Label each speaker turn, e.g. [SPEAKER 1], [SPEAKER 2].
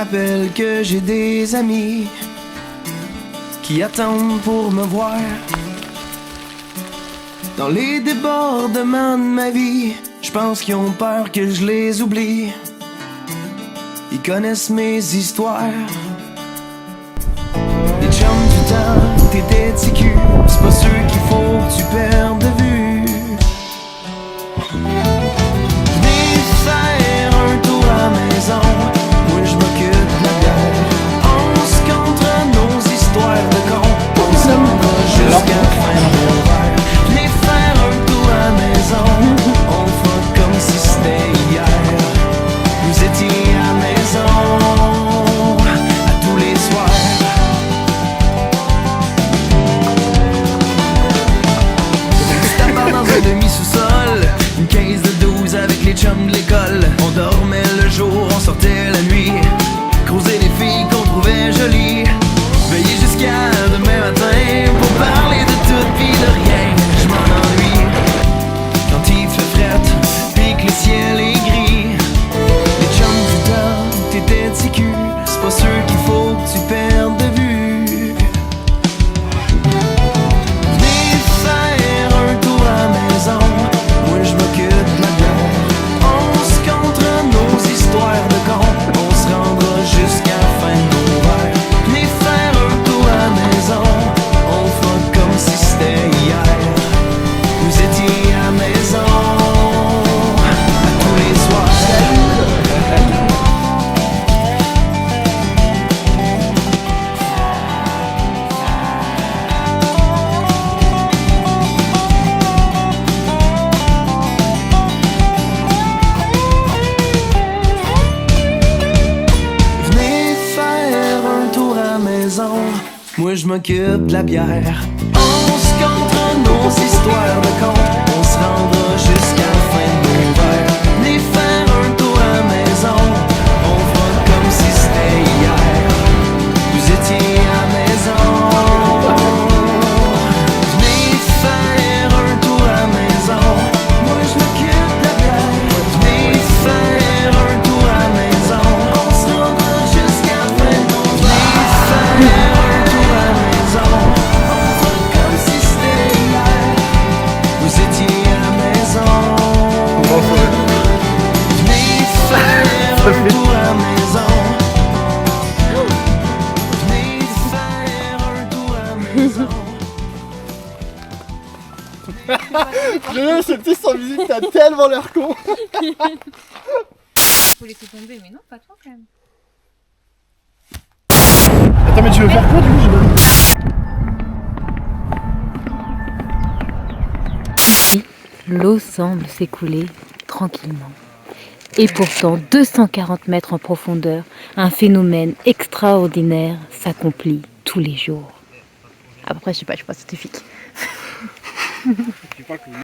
[SPEAKER 1] rappelle que j'ai des amis qui attendent pour me voir. Dans les débordements de ma vie, je pense qu'ils ont peur que je les oublie. Ils connaissent mes histoires. Les chums du temps, t'étais ticu, c'est pas ceux qu'il faut que tu perdes de vue. Venez faire un tour à la maison, moi je m'occupe de la bière. On se contre nos histoires de cons, on s'en va jusqu'à la fin de mon verre. Venez faire un tour à la maison, on fera comme si c'était hier. Vous étiez à la maison, à tous les soirs. Dans un demi-sous-sol, une 15 de 12 avec les chums de l'école. On dormait le jour, on sortait la nuit, croiser les filles qu'on trouvait jolies, veiller jusqu'à demain matin pour parler de tout pis de rien. Je m'en ennuie quand il fait frette pis que le ciel est gris. Les chums du temps, t'étais ticu, c'est pas sûr qu'il faut que tu perdes de vue. Moi je m'occupe de la bière. On se contre nos histoires de cons, on se rendra jusqu'à la fin de nos verres. Venez faire un tour à la maison, on fera comme si c'était hier. Vous étiez à la maison, à tous les soirs. Moi je m'occupe de la bière. On se contre nos histoires de cons, on se rendra jusqu'à la fin de nos verres. Venez faire un tour à la maison, on fera comme si c'était hier. Vous étiez à la maison. Venez faire un tour à la maison, moi je m'occupe de la bière. Venez faire un tour à la maison, on se rendra jusqu'à la fin de nos verres.
[SPEAKER 2] Celle-ci sans musique, t'as tellement l'air con.
[SPEAKER 3] Faut laisser tomber, mais non, pas toi quand même.
[SPEAKER 2] Attends, mais tu veux faire quoi du coup?
[SPEAKER 4] L'eau semble s'écouler tranquillement. Et pourtant, 240 mètres en profondeur, un phénomène extraordinaire s'accomplit tous les jours. Après, je sais pas scientifique.